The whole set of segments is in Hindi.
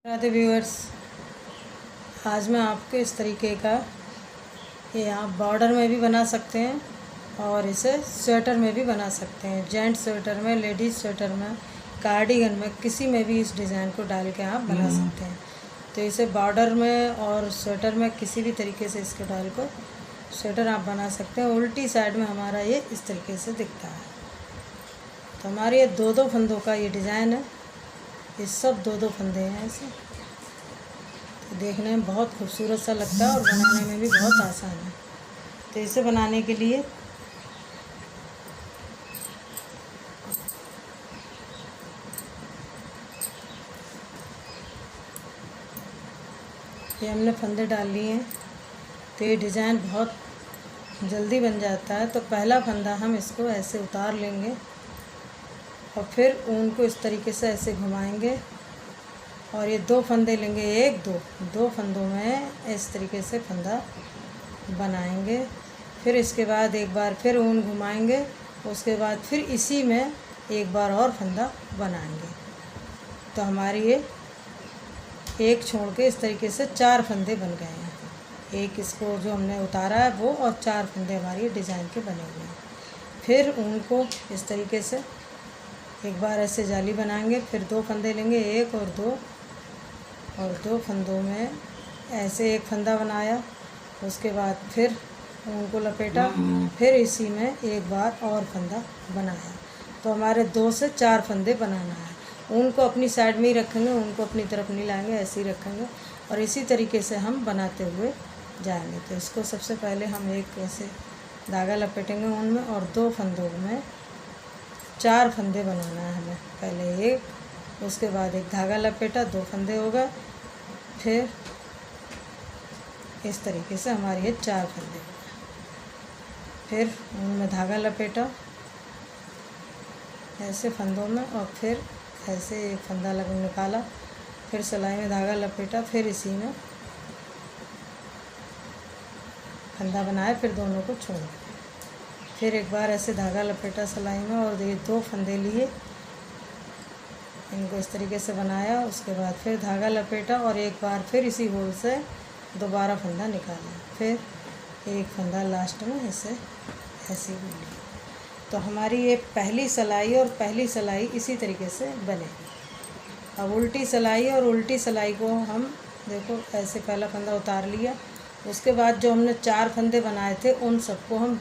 राधे व्यूअर्स, आज मैं आपको इस तरीके का ये आप बॉर्डर में भी बना सकते हैं और इसे स्वेटर में भी बना सकते हैं। जेंट्स स्वेटर में, लेडीज़ स्वेटर में, कार्डिगन में, किसी में भी इस डिज़ाइन को डाल के आप बना सकते हैं। तो इसे बॉर्डर में और स्वेटर में किसी भी तरीके से इसको डाल कर स्वेटर आप बना सकते हैं। उल्टी साइड में हमारा ये इस तरीके से दिखता है। तो हमारे ये दो फंदों का ये डिज़ाइन है। ये सब दो फंदे हैं ऐसे। तो देखने में बहुत खूबसूरत सा लगता है और बनाने में भी बहुत आसान है। तो इसे बनाने के लिए ये हमने फंदे डाल लिए हैं। तो ये डिज़ाइन बहुत जल्दी बन जाता है। तो पहला फंदा हम इसको ऐसे उतार लेंगे और फिर ऊन को इस तरीके से ऐसे घुमाएंगे और ये दो फंदे लेंगे, एक दो फंदों में इस तरीके से फंदा बनाएंगे। फिर इसके बाद एक बार फिर ऊन घुमाएंगे, उसके बाद फिर इसी में एक बार और फंदा बनाएंगे। तो हमारी ये एक छोड़ के इस तरीके से 4 फंदे बन गए हैं। एक इसको जो हमने उतारा है वो, और 4 फंदे हमारी डिज़ाइन के बने हुए हैं। फिर ऊन को इस तरीके से एक बार ऐसे जाली बनाएंगे, फिर 2 फंदे लेंगे, एक और दो फंदों में ऐसे एक फंदा बनाया। उसके बाद फिर ऊन को लपेटा, फिर इसी में एक बार और फंदा बनाया। तो हमारे 2 से 4 फंदे बनाना है। ऊन को अपनी साइड में ही रखेंगे, ऊन को अपनी तरफ नहीं लाएंगे, ऐसे ही रखेंगे और इसी तरीके से हम बनाते हुए जाएंगे। तो इसको सबसे पहले हम एक ऐसे धागा लपेटेंगे ऊन में और 2 फंदों में 4 फंदे बनाना है हमें। पहले एक, उसके बाद एक धागा लपेटा, 2 फंदे हो गए, फिर इस तरीके से हमारे ये 4 फंदे। फिर उनमें धागा लपेटा ऐसे फंदों में और फिर ऐसे एक फंदा निकाला, फिर सिलाई में धागा लपेटा, फिर इसी में फंदा बनाया, फिर दोनों को छोड़ दिया। फिर एक बार ऐसे धागा लपेटा सिलाई में और ये 2 फंदे लिए, इनको इस तरीके से बनाया। उसके बाद फिर धागा लपेटा और एक बार फिर इसी होल से दोबारा फंदा निकाला, फिर एक फंदा लास्ट में ऐसे ऐसे बोली। तो हमारी ये पहली सिलाई और पहली सिलाई इसी तरीके से बनेगी। अब उल्टी सिलाई, और उल्टी सिलाई को हम देखो ऐसे पहला फंदा उतार लिया। उसके बाद जो हमने 4 फंदे बनाए थे उन सबको हम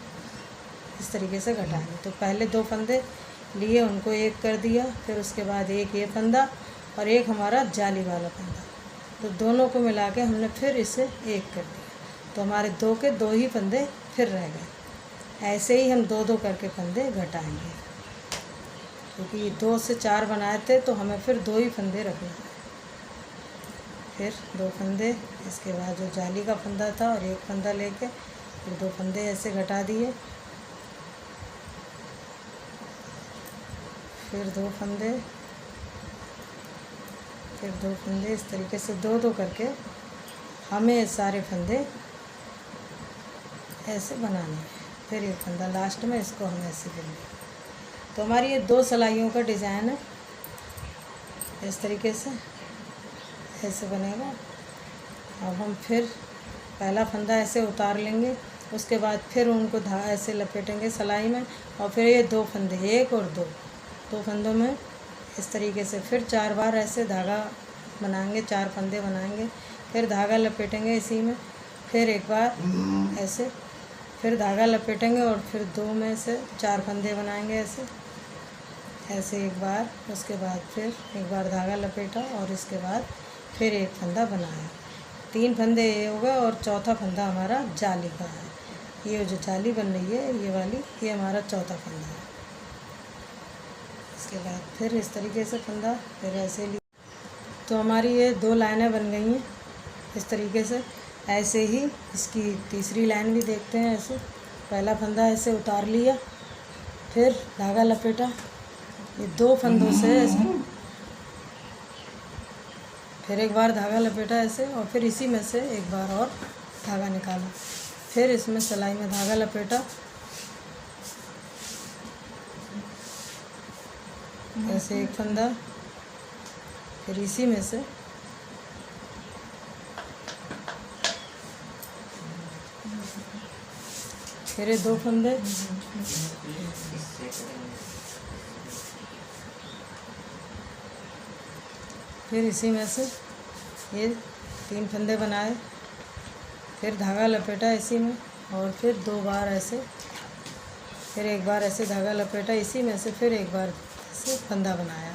इस तरीके से घटाएंगे। तो पहले 2 फंदे लिए, उनको एक कर दिया, फिर उसके बाद एक ये फंदा और एक हमारा जाली वाला फंदा। तो दोनों को मिला के हमने फिर इसे एक कर दिया। तो हमारे 2 के 2 ही फंदे फिर रह गए। ऐसे ही हम 2 करके फंदे घटाएंगे, क्योंकि ये 2 से 4 बनाए थे तो हमें फिर 2 ही फंदे रखना है। फिर 2 फंदे, इसके बाद जो जाली का फंदा था और एक फंदा लेके फिर 2 फंदे ऐसे घटा दिए, फिर 2 फंदे, फिर 2 फंदे, इस तरीके से 2 करके हमें सारे फंदे ऐसे बनाने हैं। फिर एक फंदा लास्ट में, इसको हम ऐसे देंगे। तो हमारी ये 2 सिलाइयों का डिज़ाइन है। इस तरीके से ऐसे बनेगा। अब हम फिर पहला फंदा ऐसे उतार लेंगे, उसके बाद फिर उनको ऐसे लपेटेंगे सिलाई में और फिर ये 2 फंदे, एक और दो फंदों में इस तरीके से फिर 4 बार ऐसे धागा बनाएंगे, 4 फंदे बनाएंगे, फिर धागा लपेटेंगे इसी में, फिर एक बार ऐसे, फिर धागा लपेटेंगे और फिर 2 में से 4 फंदे बनाएंगे ऐसे एक बार। उसके बाद फिर एक बार धागा लपेटा और इसके बाद फिर एक फंदा बनाया। 3 फंदे ये हो गए और चौथा फंदा हमारा जाली का है। ये जो जाली बन रही है ये वाली, ये हमारा चौथा फंदा है। इसके बाद फिर इस तरीके से फंदा फिर ऐसे ली। तो हमारी ये 2 लाइनें बन गई हैं इस तरीके से। ऐसे ही इसकी तीसरी लाइन भी देखते हैं। ऐसे पहला फंदा ऐसे उतार लिया, फिर धागा लपेटा, ये 2 फंदों से ऐसे, फिर एक बार धागा लपेटा ऐसे और फिर इसी में से एक बार और धागा निकाला, फिर इसमें सिलाई में धागा लपेटा, ऐसे एक फंदा, फिर इसी में से फिर ये 2 फंदे, फिर इसी में से ये 3 फंदे बनाए, फिर धागा लपेटा इसी में और फिर 2 बार ऐसे, फिर एक बार ऐसे धागा लपेटा इसी में से, फिर एक बार ऐसे फंदा बनाया।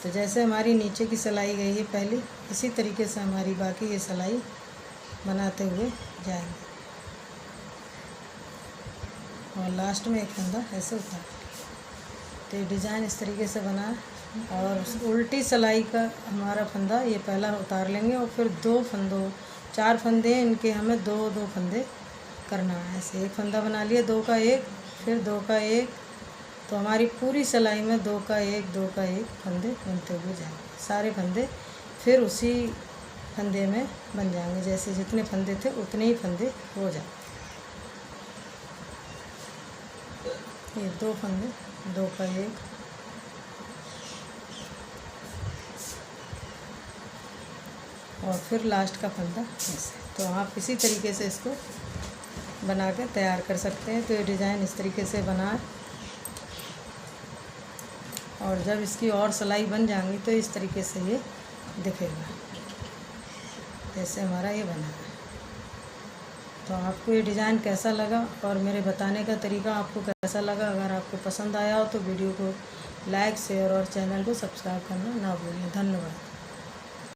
तो जैसे हमारी नीचे की सिलाई गई है पहली, इसी तरीके से हमारी बाकी ये सिलाई बनाते हुए जाएंगे और लास्ट में एक फंदा ऐसे उतार। तो ये डिज़ाइन इस तरीके से बना और उल्टी सिलाई का हमारा फंदा ये पहला उतार लेंगे और फिर 4 फंदे इनके हमें 2-2 फंदे करना है। ऐसे एक फंदा बना लिया, 2 का 1, फिर 2 का 1, तो हमारी पूरी सिलाई में 2 का 1 2 का 1 फंदे बनते हुए जाएंगे। सारे फंदे फिर उसी फंदे में बन जाएंगे, जैसे जितने फंदे थे उतने ही फंदे हो जाए। ये 2 फंदे, 2 का 1, और फिर लास्ट का फंदा ऐसे। तो आप इसी तरीके से इसको बना के तैयार कर सकते हैं। तो ये डिज़ाइन इस तरीके से बनाए और जब इसकी और सिलाई बन जाएंगी तो इस तरीके से ये दिखेगा, जैसे हमारा ये बना है। तो आपको ये डिज़ाइन कैसा लगा और मेरे बताने का तरीका आपको कैसा लगा? अगर आपको पसंद आया हो तो वीडियो को लाइक, शेयर और चैनल को सब्सक्राइब करना ना भूलें। धन्यवाद।